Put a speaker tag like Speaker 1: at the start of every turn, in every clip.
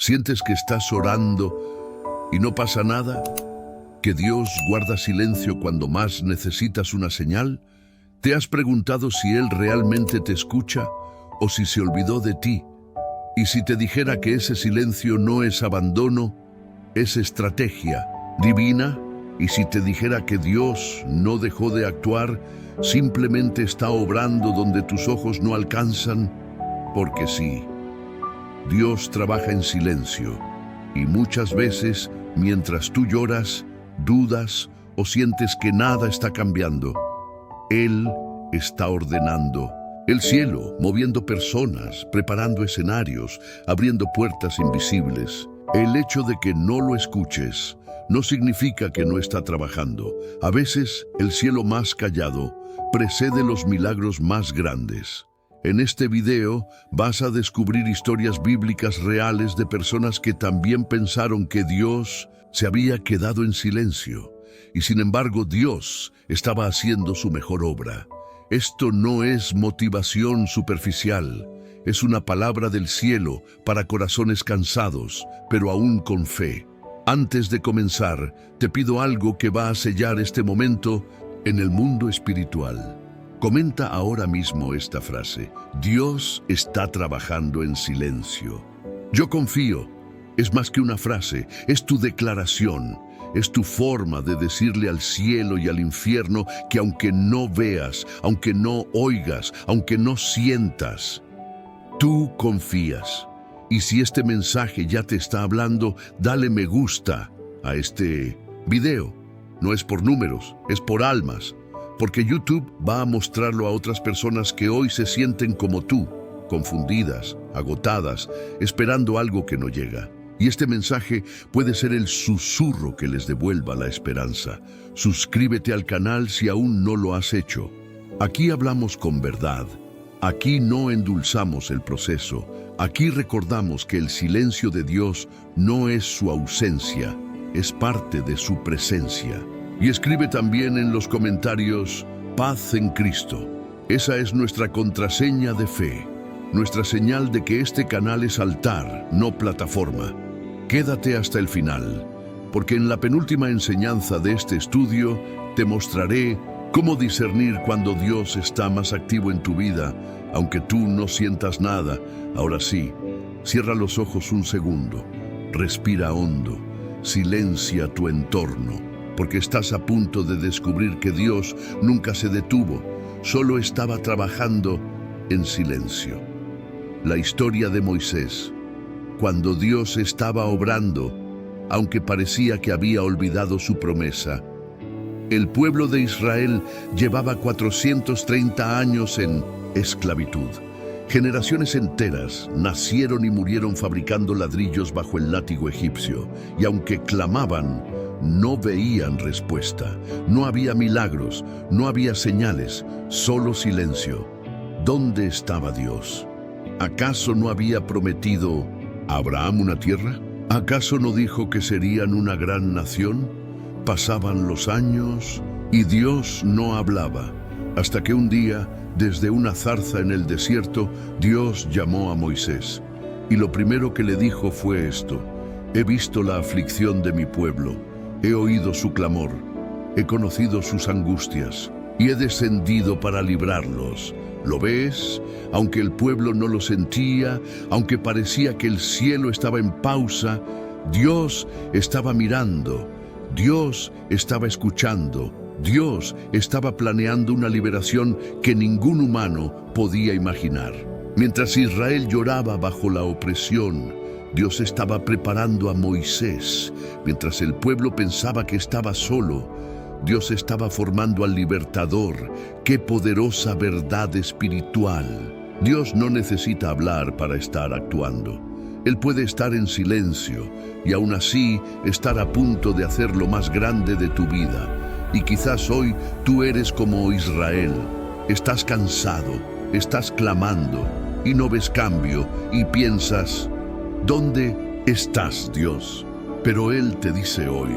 Speaker 1: ¿Sientes que estás orando y no pasa nada? ¿Que Dios guarda silencio cuando más necesitas una señal? ¿Te has preguntado si Él realmente te escucha o si se olvidó de ti? Y si te dijera que ese silencio no es abandono, es estrategia divina, y si te dijera que Dios no dejó de actuar, simplemente está obrando donde tus ojos no alcanzan, porque sí, Dios trabaja en silencio, y muchas veces, mientras tú lloras, dudas o sientes que nada está cambiando, Él está ordenando el cielo, moviendo personas, preparando escenarios, abriendo puertas invisibles. El hecho de que no lo escuches no significa que no está trabajando. A veces, el cielo más callado precede los milagros más grandes. En este video vas a descubrir historias bíblicas reales de personas que también pensaron que Dios se había quedado en silencio, y sin embargo Dios estaba haciendo su mejor obra. Esto no es motivación superficial, es una palabra del cielo para corazones cansados, pero aún con fe. Antes de comenzar, te pido algo que va a sellar este momento en el mundo espiritual. Comenta ahora mismo esta frase: Dios está trabajando en silencio. Yo confío. Es más que una frase, es tu declaración. Es tu forma de decirle al cielo y al infierno que aunque no veas, aunque no oigas, aunque no sientas, tú confías. Y si este mensaje ya te está hablando, dale me gusta a este video. No es por números, es por almas. Porque YouTube va a mostrarlo a otras personas que hoy se sienten como tú, confundidas, agotadas, esperando algo que no llega. Y este mensaje puede ser el susurro que les devuelva la esperanza. Suscríbete al canal si aún no lo has hecho. Aquí hablamos con verdad. Aquí no endulzamos el proceso. Aquí recordamos que el silencio de Dios no es su ausencia, es parte de su presencia. Y escribe también en los comentarios: paz en Cristo. Esa es nuestra contraseña de fe, nuestra señal de que este canal es altar, no plataforma. Quédate hasta el final, porque en la penúltima enseñanza de este estudio te mostraré cómo discernir cuando Dios está más activo en tu vida, aunque tú no sientas nada. Ahora sí, cierra los ojos un segundo, respira hondo, silencia tu entorno, porque estás a punto de descubrir que Dios nunca se detuvo, solo estaba trabajando en silencio. La historia de Moisés, cuando Dios estaba obrando, aunque parecía que había olvidado su promesa. El pueblo de Israel llevaba 430 años en esclavitud. Generaciones enteras nacieron y murieron fabricando ladrillos bajo el látigo egipcio, y aunque clamaban, no veían respuesta. No había milagros, no había señales, solo silencio. ¿Dónde estaba Dios? ¿Acaso no había prometido a Abraham una tierra? ¿Acaso no dijo que serían una gran nación? Pasaban los años y Dios no hablaba, hasta que un día, desde una zarza en el desierto, Dios llamó a Moisés. Y lo primero que le dijo fue esto: he visto la aflicción de mi pueblo, he oído su clamor, he conocido sus angustias, y he descendido para librarlos. ¿Lo ves? Aunque el pueblo no lo sentía, aunque parecía que el cielo estaba en pausa, Dios estaba mirando, Dios estaba escuchando, Dios estaba planeando una liberación que ningún humano podía imaginar. Mientras Israel lloraba bajo la opresión, Dios estaba preparando a Moisés. Mientras el pueblo pensaba que estaba solo, Dios estaba formando al libertador. ¡Qué poderosa verdad espiritual! Dios no necesita hablar para estar actuando. Él puede estar en silencio y aún así estar a punto de hacer lo más grande de tu vida. Y quizás hoy tú eres como Israel. Estás cansado, estás clamando y no ves cambio y piensas: ¿dónde estás, Dios? Pero Él te dice hoy: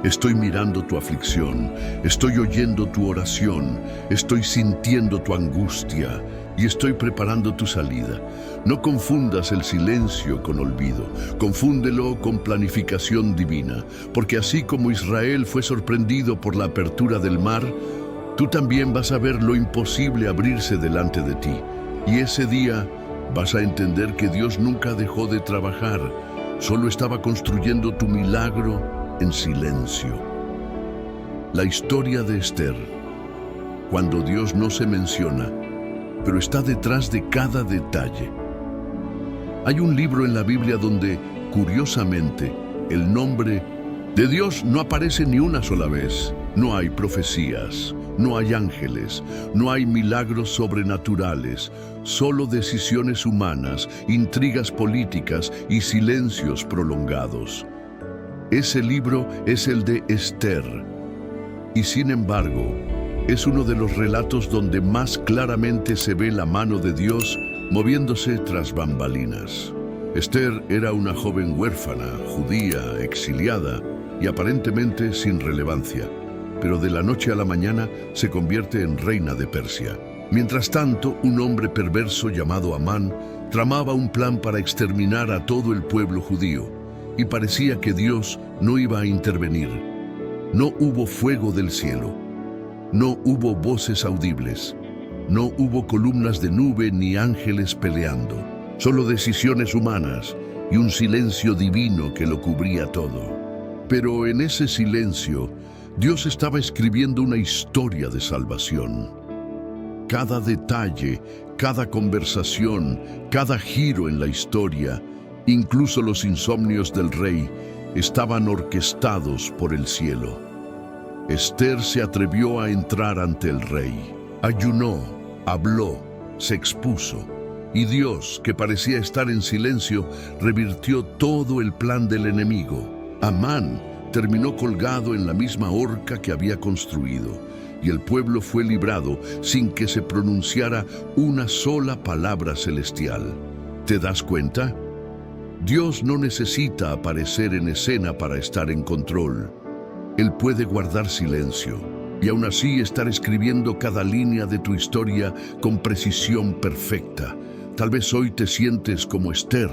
Speaker 1: estoy mirando tu aflicción, estoy oyendo tu oración, estoy sintiendo tu angustia. y estoy preparando tu salida. No confundas el silencio con olvido, confúndelo con planificación divina, porque así como Israel fue sorprendido por la apertura del mar, tú también vas a ver lo imposible abrirse delante de ti. Y ese día vas a entender que Dios nunca dejó de trabajar, solo estaba construyendo tu milagro en silencio. La historia de Esther, cuando Dios no se menciona, pero está detrás de cada detalle. Hay un libro en la Biblia donde, curiosamente, el nombre de Dios no aparece ni una sola vez. No hay profecías, no hay ángeles, no hay milagros sobrenaturales, solo decisiones humanas, intrigas políticas y silencios prolongados. Ese libro es el de Esther, y sin embargo, es uno de los relatos donde más claramente se ve la mano de Dios moviéndose tras bambalinas. Esther era una joven huérfana, judía, exiliada y aparentemente sin relevancia, pero de la noche a la mañana se convierte en reina de Persia. Mientras tanto, un hombre perverso llamado Amán tramaba un plan para exterminar a todo el pueblo judío, y parecía que Dios no iba a intervenir. No hubo fuego del cielo, no hubo voces audibles, no hubo columnas de nube ni ángeles peleando, solo decisiones humanas y un silencio divino que lo cubría todo. Pero en ese silencio, Dios estaba escribiendo una historia de salvación. Cada detalle, cada conversación, cada giro en la historia, incluso los insomnios del rey, estaban orquestados por el cielo. Esther se atrevió a entrar ante el rey. Ayunó, habló, se expuso. Y Dios, que parecía estar en silencio, revirtió todo el plan del enemigo. Amán terminó colgado en la misma horca que había construido, y el pueblo fue librado sin que se pronunciara una sola palabra celestial. ¿Te das cuenta? Dios no necesita aparecer en escena para estar en control. Él puede guardar silencio y aún así estar escribiendo cada línea de tu historia con precisión perfecta. Tal vez hoy te sientes como Esther.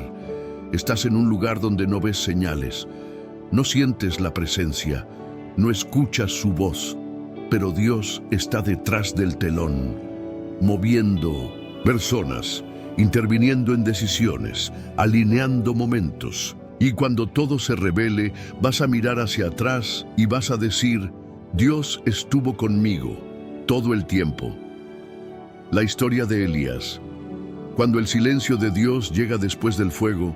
Speaker 1: Estás en un lugar donde no ves señales, no sientes la presencia, no escuchas su voz, pero Dios está detrás del telón, moviendo personas, interviniendo en decisiones, alineando momentos. Y cuando todo se revele, vas a mirar hacia atrás y vas a decir, Dios estuvo conmigo todo el tiempo. La historia de Elías. Cuando el silencio de Dios llega después del fuego,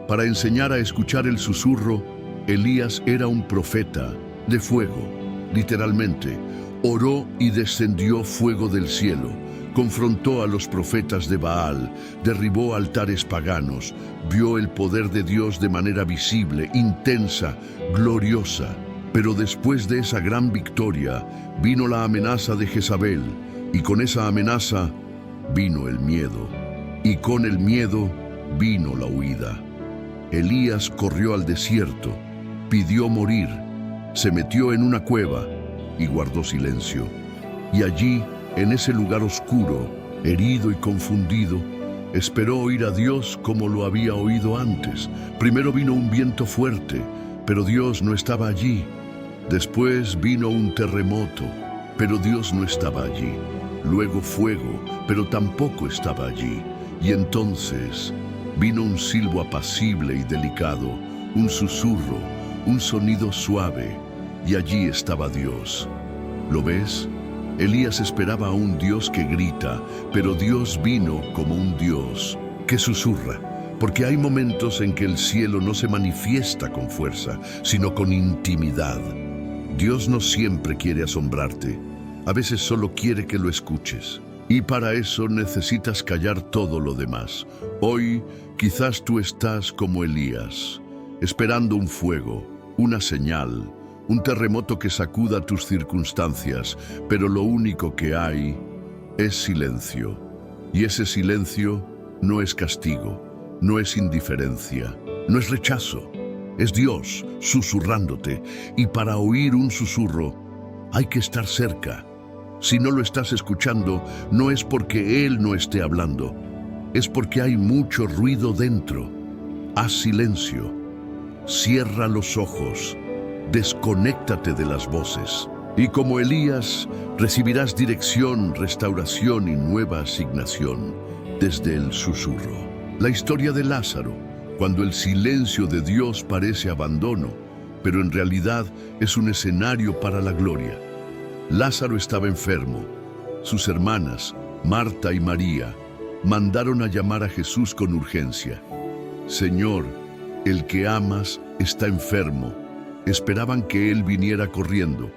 Speaker 1: para enseñar a escuchar el susurro, Elías era un profeta de fuego, literalmente. Oró y descendió fuego del cielo. Confrontó a los profetas de Baal, derribó altares paganos, vio el poder de Dios de manera visible, intensa, gloriosa. Pero después de esa gran victoria, vino la amenaza de Jezabel, y con esa amenaza vino el miedo, y con el miedo vino la huida. Elías corrió al desierto, pidió morir, se metió en una cueva y guardó silencio. Y allí, en ese lugar oscuro, herido y confundido, esperó oír a Dios como lo había oído antes. Primero vino un viento fuerte, pero Dios no estaba allí. Después vino un terremoto, pero Dios no estaba allí. Luego fuego, pero tampoco estaba allí. Y entonces vino un silbo apacible y delicado, un susurro, un sonido suave, y allí estaba Dios. ¿Lo ves? Elías esperaba a un Dios que grita, pero Dios vino como un Dios que susurra, porque hay momentos en que el cielo no se manifiesta con fuerza, sino con intimidad. Dios no siempre quiere asombrarte, a veces solo quiere que lo escuches. Y para eso necesitas callar todo lo demás. Hoy quizás tú estás como Elías, esperando un fuego, una señal, un terremoto que sacuda tus circunstancias, pero lo único que hay es silencio. Y ese silencio no es castigo, no es indiferencia, no es rechazo, es Dios susurrándote. Y para oír un susurro hay que estar cerca. Si no lo estás escuchando, no es porque Él no esté hablando, es porque hay mucho ruido dentro. Haz silencio, cierra los ojos, desconéctate de las voces. Y como Elías, recibirás dirección, restauración y nueva asignación desde el susurro. La historia de Lázaro, cuando el silencio de Dios parece abandono, pero en realidad es un escenario para la gloria. Lázaro estaba enfermo. Sus hermanas, Marta y María, mandaron a llamar a Jesús con urgencia. Señor, el que amas está enfermo. Esperaban que Él viniera corriendo,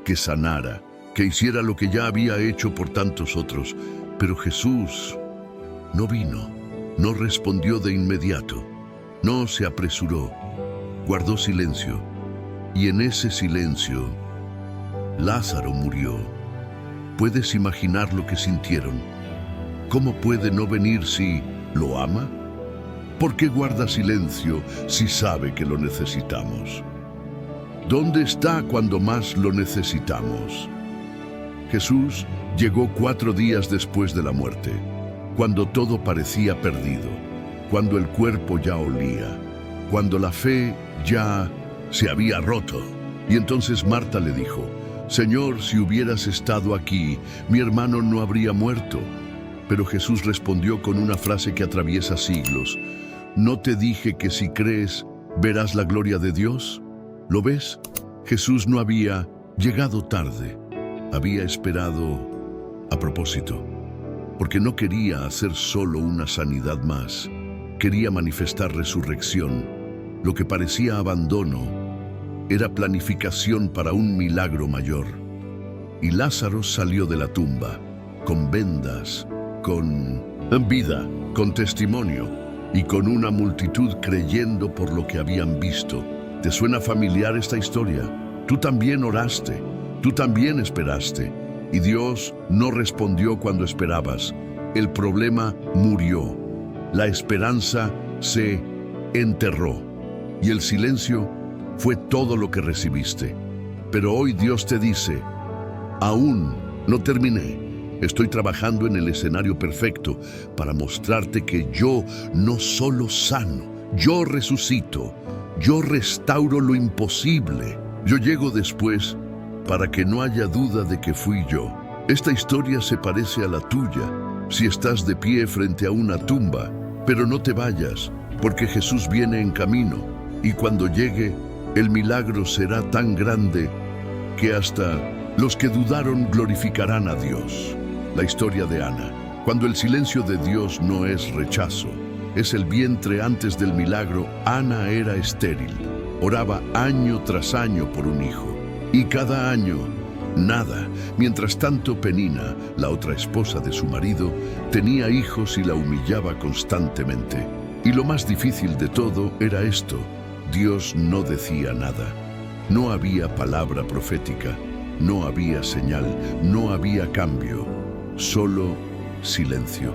Speaker 1: que sanara, que hiciera lo que ya había hecho por tantos otros. Pero Jesús no vino, no respondió de inmediato, no se apresuró, guardó silencio. Y en ese silencio, Lázaro murió. ¿Puedes imaginar lo que sintieron? ¿Cómo puede no venir si lo ama? ¿Por qué guarda silencio si sabe que lo necesitamos? ¿Dónde está cuando más lo necesitamos? Jesús llegó 4 días después de la muerte, cuando todo parecía perdido, cuando el cuerpo ya olía, cuando la fe ya se había roto. Y entonces Marta le dijo, Señor, si hubieras estado aquí, mi hermano no habría muerto. Pero Jesús respondió con una frase que atraviesa siglos. ¿No te dije que si crees, verás la gloria de Dios? ¿Lo ves? Jesús no había llegado tarde, había esperado a propósito, porque no quería hacer solo una sanidad más, quería manifestar resurrección. Lo que parecía abandono era planificación para un milagro mayor. Y Lázaro salió de la tumba, con vendas, con vida, con testimonio y con una multitud creyendo por lo que habían visto. ¿Te suena familiar esta historia? Tú también oraste, tú también esperaste, y Dios no respondió cuando esperabas. El problema murió, la esperanza se enterró, y el silencio fue todo lo que recibiste. Pero hoy Dios te dice, aún no terminé. Estoy trabajando en el escenario perfecto para mostrarte que yo no solo sano, yo resucito, yo restauro lo imposible. Yo llego después para que no haya duda de que fui yo. Esta historia se parece a la tuya, si estás de pie frente a una tumba, pero no te vayas, porque Jesús viene en camino, y cuando llegue, el milagro será tan grande que hasta los que dudaron glorificarán a Dios. La historia de Ana. Cuando el silencio de Dios no es rechazo, es el vientre antes del milagro. Ana era estéril. Oraba año tras año por un hijo. Y cada año, nada. Mientras tanto, Penina, la otra esposa de su marido, tenía hijos y la humillaba constantemente. Y lo más difícil de todo era esto. Dios no decía nada. No había palabra profética. No había señal. No había cambio. Solo silencio.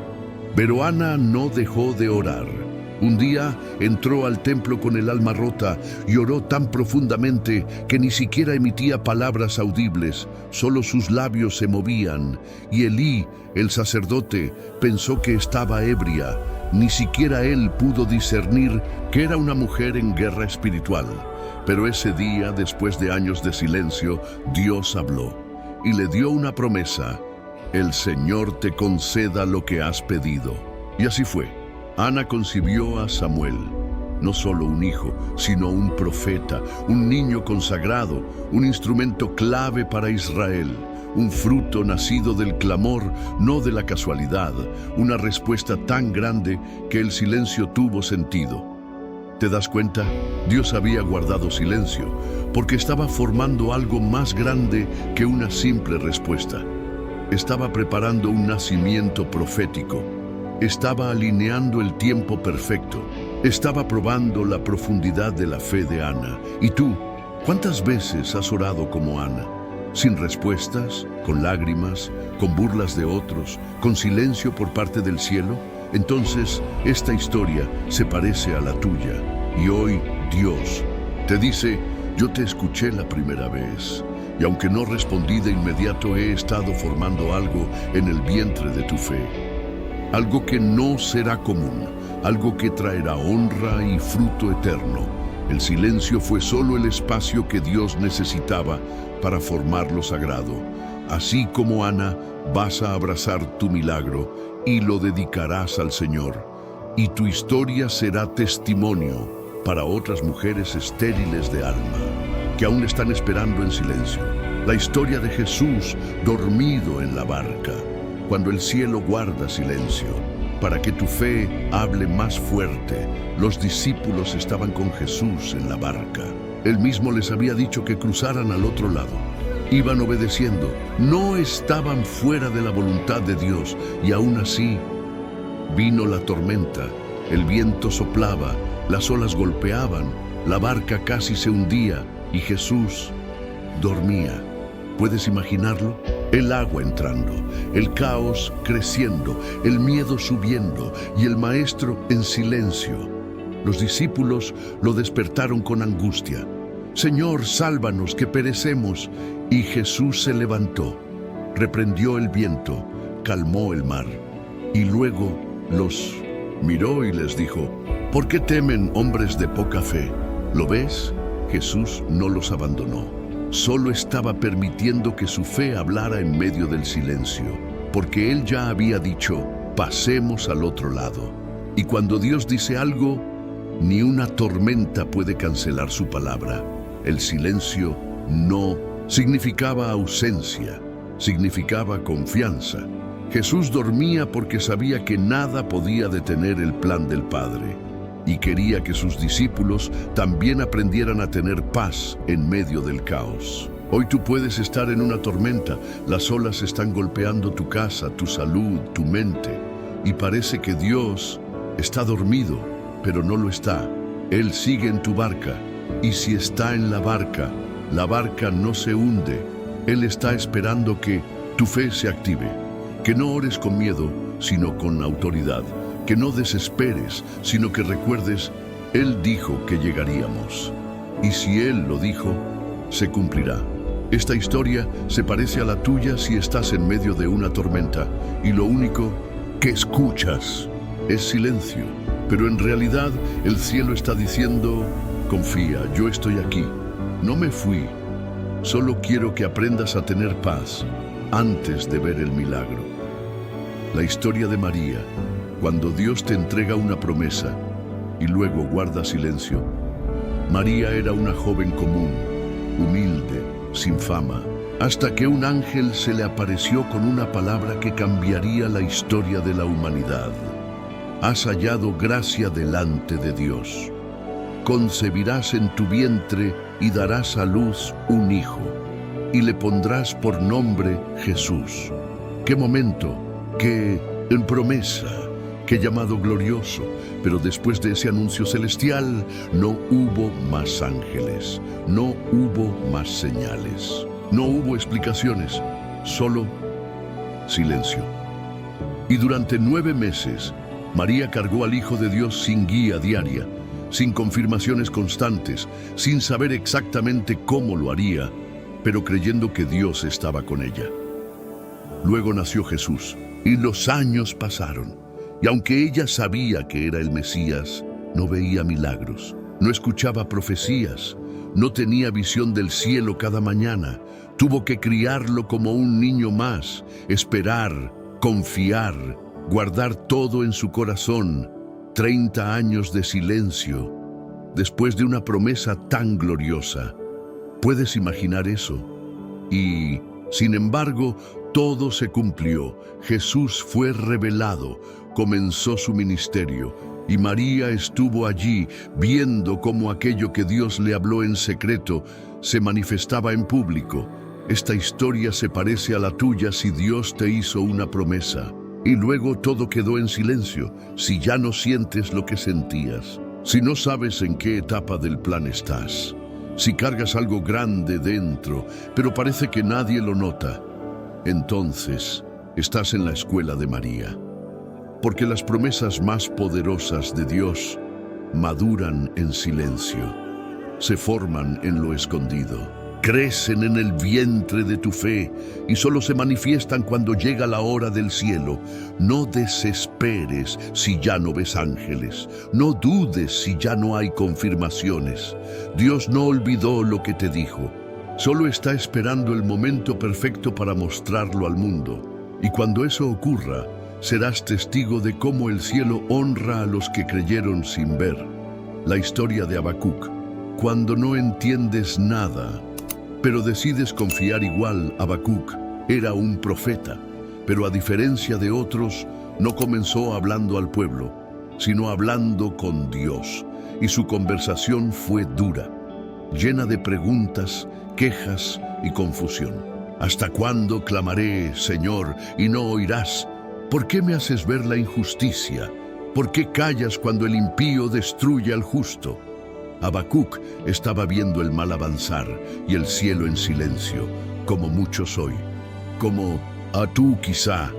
Speaker 1: Pero Ana no dejó de orar. Un día entró al templo con el alma rota y oró tan profundamente que ni siquiera emitía palabras audibles, solo sus labios se movían, y Elí, el sacerdote, pensó que estaba ebria. Ni siquiera él pudo discernir que era una mujer en guerra espiritual. Pero ese día, después de años de silencio, Dios habló y le dio una promesa. El Señor te conceda lo que has pedido. Y así fue. Ana concibió a Samuel, no solo un hijo, sino un profeta, un niño consagrado, un instrumento clave para Israel, un fruto nacido del clamor, no de la casualidad, una respuesta tan grande que el silencio tuvo sentido. ¿Te das cuenta? Dios había guardado silencio, porque estaba formando algo más grande que una simple respuesta. Estaba preparando un nacimiento profético. Estaba alineando el tiempo perfecto. Estaba probando la profundidad de la fe de Ana. ¿Y tú? ¿Cuántas veces has orado como Ana? Sin respuestas, con lágrimas, con burlas de otros, con silencio por parte del cielo. Entonces, esta historia se parece a la tuya. Y hoy, Dios te dice, yo te escuché la primera vez. y aunque no respondí de inmediato, he estado formando algo en el vientre de tu fe. Algo que no será común, algo que traerá honra y fruto eterno. El silencio fue solo el espacio que Dios necesitaba para formar lo sagrado. Así como Ana, vas a abrazar tu milagro y lo dedicarás al Señor. Y tu historia será testimonio para otras mujeres estériles de alma, que aún están esperando en silencio. La historia de Jesús dormido en la barca, cuando el cielo guarda silencio, para que tu fe hable más fuerte. Los discípulos estaban con Jesús en la barca. Él mismo les había dicho que cruzaran al otro lado. Iban obedeciendo, no estaban fuera de la voluntad de Dios, y aún así vino la tormenta, el viento soplaba, las olas golpeaban, la barca casi se hundía y Jesús dormía. ¿Puedes imaginarlo? El agua entrando, el caos creciendo, el miedo subiendo y el maestro en silencio. Los discípulos lo despertaron con angustia. Señor, sálvanos, que perecemos. Y Jesús se levantó, reprendió el viento, calmó el mar, y luego los miró y les dijo: ¿por qué temen, hombres de poca fe? ¿Lo ves? Jesús no los abandonó. Solo estaba permitiendo que su fe hablara en medio del silencio, porque Él ya había dicho: pasemos al otro lado. Y cuando Dios dice algo, ni una tormenta puede cancelar su palabra. El silencio no significaba ausencia, significaba confianza. Jesús dormía porque sabía que nada podía detener el plan del Padre, y quería que sus discípulos también aprendieran a tener paz en medio del caos. Hoy tú puedes estar en una tormenta, las olas están golpeando tu casa, tu salud, tu mente, y parece que Dios está dormido, pero no lo está. Él sigue en tu barca, y si está en la barca no se hunde. Él está esperando que tu fe se active, que no ores con miedo, sino con autoridad, que no desesperes, sino que recuerdes: Él dijo que llegaríamos, y si Él lo dijo, se cumplirá. Esta historia se parece a la tuya si estás en medio de una tormenta, y lo único que escuchas es silencio, pero en realidad el cielo está diciendo: confía, yo estoy aquí, no me fui, solo quiero que aprendas a tener paz antes de ver el milagro. La historia de María, cuando Dios te entrega una promesa y luego guarda silencio. María era una joven común, humilde, sin fama, hasta que un ángel se le apareció con una palabra que cambiaría la historia de la humanidad. Has hallado gracia delante de Dios. Concebirás en tu vientre y darás a luz un hijo, y le pondrás por nombre Jesús. ¡Qué momento! ¡Qué promesa! ¡Qué llamado glorioso! Pero después de ese anuncio celestial, no hubo más ángeles, no hubo más señales, no hubo explicaciones, solo silencio. Y durante 9 meses, María cargó al Hijo de Dios sin guía diaria, sin confirmaciones constantes, sin saber exactamente cómo lo haría, pero creyendo que Dios estaba con ella. Luego nació Jesús, y los años pasaron, y aunque ella sabía que era el Mesías, no veía milagros, no escuchaba profecías, no tenía visión del cielo cada mañana. Tuvo que criarlo como un niño más, esperar, confiar, guardar todo en su corazón. 30 años de silencio, después de una promesa tan gloriosa. ¿Puedes imaginar eso? Y, sin embargo, todo se cumplió. Jesús fue revelado, comenzó su ministerio, y María estuvo allí, viendo cómo aquello que Dios le habló en secreto se manifestaba en público. Esta historia se parece a la tuya si Dios te hizo una promesa, y luego todo quedó en silencio, si ya no sientes lo que sentías, si no sabes en qué etapa del plan estás, si cargas algo grande dentro, pero parece que nadie lo nota. Entonces, estás en la escuela de María, porque las promesas más poderosas de Dios maduran en silencio, se forman en lo escondido. crecen en el vientre de tu fe y solo se manifiestan cuando llega la hora del cielo. No desesperes si ya no ves ángeles, no dudes si ya no hay confirmaciones. Dios no olvidó lo que te dijo, solo está esperando el momento perfecto para mostrarlo al mundo. Y cuando eso ocurra, serás testigo de cómo el cielo honra a los que creyeron sin ver. La historia de Habacuc. Cuando no entiendes nada, pero decides confiar igual, Habacuc era un profeta, pero a diferencia de otros, no comenzó hablando al pueblo, sino hablando con Dios, y su conversación fue dura, llena de preguntas, quejas y confusión. ¿Hasta cuándo clamaré, Señor, y no oirás? ¿Por qué me haces ver la injusticia? ¿Por qué callas cuando el impío destruye al justo? Habacuc estaba viendo el mal avanzar y el cielo en silencio, como muchos hoy, como a tú quizá.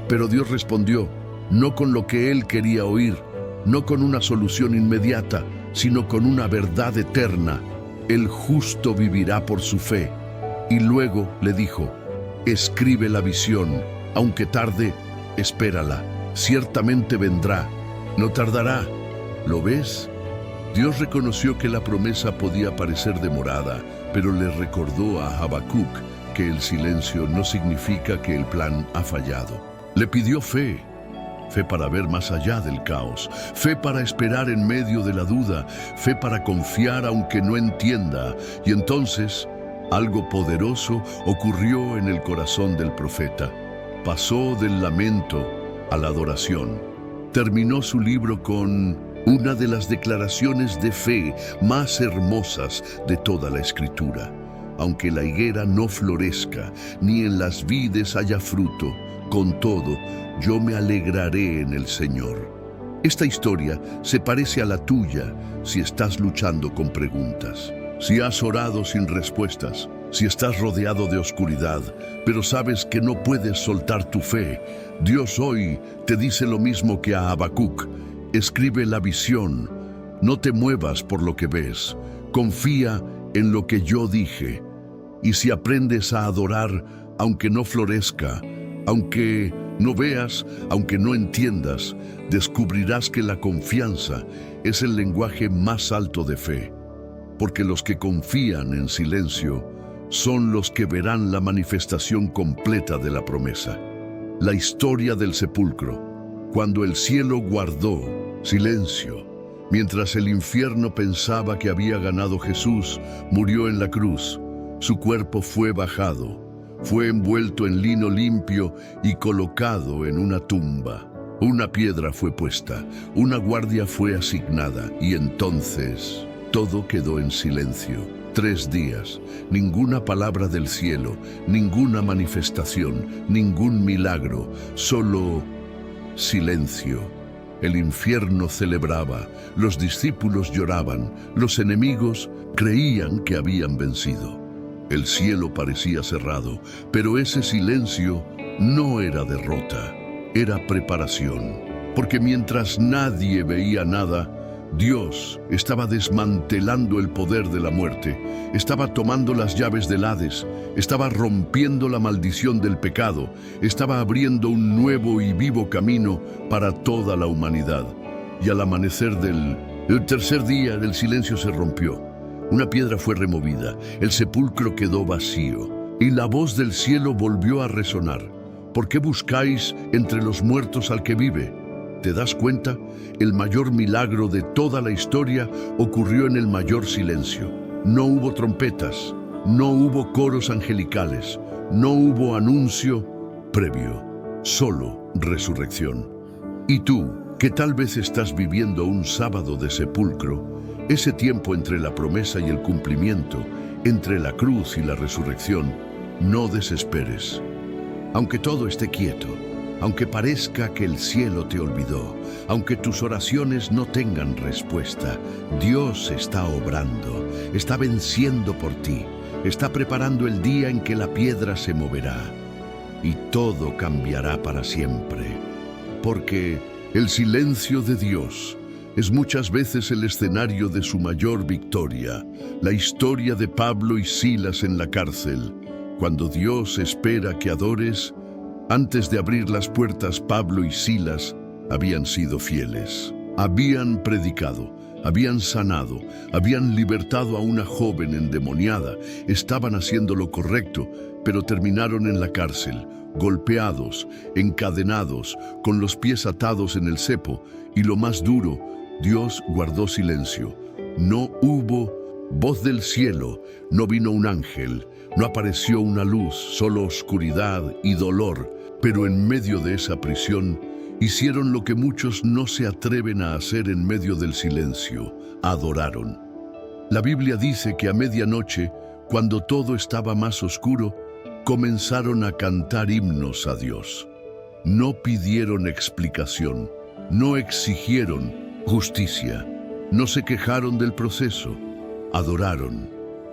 Speaker 1: Pero Dios respondió, no con lo que él quería oír, no con una solución inmediata, sino con una verdad eterna. El justo vivirá por su fe. Y luego le dijo, escribe la visión, aunque tarde, espérala, ciertamente vendrá, no tardará. ¿Lo ves? Dios reconoció que la promesa podía parecer demorada, pero le recordó a Habacuc que el silencio no significa que el plan ha fallado. Le pidió fe, fe para ver más allá del caos, fe para esperar en medio de la duda, fe para confiar aunque no entienda. Y entonces, algo poderoso ocurrió en el corazón del profeta. Pasó del lamento a la adoración. Terminó su libro con una de las declaraciones de fe más hermosas de toda la Escritura. Aunque la higuera no florezca, ni en las vides haya fruto, con todo, yo me alegraré en el Señor. Esta historia se parece a la tuya si estás luchando con preguntas, si has orado sin respuestas, si estás rodeado de oscuridad, pero sabes que no puedes soltar tu fe. Dios hoy te dice lo mismo que a Habacuc. Escribe la visión, no te muevas por lo que ves, confía en lo que yo dije. Y si aprendes a adorar, aunque no florezca, aunque no veas, aunque no entiendas, descubrirás que la confianza es el lenguaje más alto de fe. Porque los que confían en silencio son los que verán la manifestación completa de la promesa. La historia del sepulcro, cuando el cielo guardó silencio, mientras el infierno pensaba que había ganado, Jesús murió en la cruz. Su cuerpo fue bajado, fue envuelto en lino limpio y colocado en una tumba. Una piedra fue puesta, una guardia fue asignada y entonces todo quedó en silencio. 3 días, ninguna palabra del cielo, ninguna manifestación, ningún milagro, solo silencio. El infierno celebraba, los discípulos lloraban, los enemigos creían que habían vencido. El cielo parecía cerrado, pero ese silencio no era derrota, era preparación. Porque mientras nadie veía nada, Dios estaba desmantelando el poder de la muerte, estaba tomando las llaves del Hades, estaba rompiendo la maldición del pecado, estaba abriendo un nuevo y vivo camino para toda la humanidad. Y al amanecer del tercer día, el silencio se rompió. Una piedra fue removida, el sepulcro quedó vacío, y la voz del cielo volvió a resonar. ¿Por qué buscáis entre los muertos al que vive? ¿Te das cuenta? El mayor milagro de toda la historia ocurrió en el mayor silencio. No hubo trompetas, no hubo coros angelicales, no hubo anuncio previo, solo resurrección. Y tú, que tal vez estás viviendo un sábado de sepulcro, ese tiempo entre la promesa y el cumplimiento, entre la cruz y la resurrección, no desesperes. Aunque todo esté quieto, aunque parezca que el cielo te olvidó, aunque tus oraciones no tengan respuesta, Dios está obrando, está venciendo por ti, está preparando el día en que la piedra se moverá y todo cambiará para siempre. Porque el silencio de Dios es muchas veces el escenario de su mayor victoria, la historia de Pablo y Silas en la cárcel. Cuando Dios espera que adores, antes de abrir las puertas, Pablo y Silas habían sido fieles. Habían predicado, habían sanado, habían libertado a una joven endemoniada, estaban haciendo lo correcto, pero terminaron en la cárcel, golpeados, encadenados, con los pies atados en el cepo, y lo más duro, Dios guardó silencio. No hubo voz del cielo, no vino un ángel, no apareció una luz, solo oscuridad y dolor. Pero en medio de esa prisión, hicieron lo que muchos no se atreven a hacer en medio del silencio: adoraron. La Biblia dice que a medianoche, cuando todo estaba más oscuro, comenzaron a cantar himnos a Dios. No pidieron explicación, no exigieron justicia, no se quejaron del proceso, adoraron.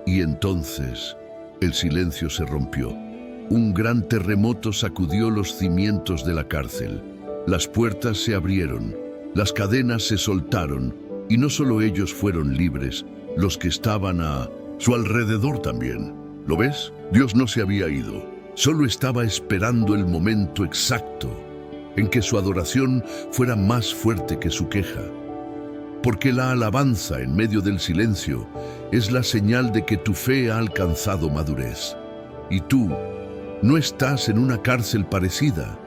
Speaker 1: Y entonces el silencio se rompió. Un gran terremoto sacudió los cimientos de la cárcel. Las puertas se abrieron, las cadenas se soltaron, y no solo ellos fueron libres, los que estaban a su alrededor también. ¿Lo ves? Dios no se había ido, solo estaba esperando el momento exacto en que su adoración fuera más fuerte que su queja. Porque la alabanza en medio del silencio es la señal de que tu fe ha alcanzado madurez. Y tú no estás en una cárcel parecida,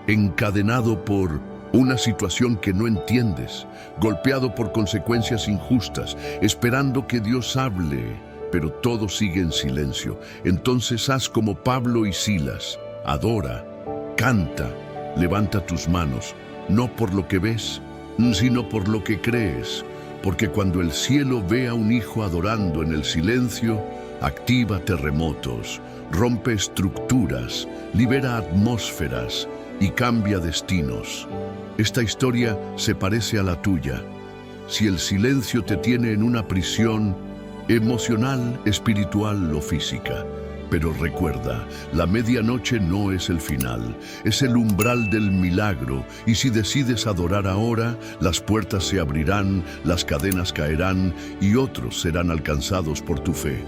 Speaker 1: encadenado por una situación que no entiendes, golpeado por consecuencias injustas, esperando que Dios hable, pero todo sigue en silencio. Entonces haz como Pablo y Silas, adora, canta, levanta tus manos, no por lo que ves, sino por lo que crees, porque cuando el cielo ve a un hijo adorando en el silencio, activa terremotos, rompe estructuras, libera atmósferas y cambia destinos. Esta historia se parece a la tuya. Si el silencio te tiene en una prisión emocional, espiritual o física. Pero recuerda, la medianoche no es el final, es el umbral del milagro, y si decides adorar ahora, las puertas se abrirán, las cadenas caerán y otros serán alcanzados por tu fe.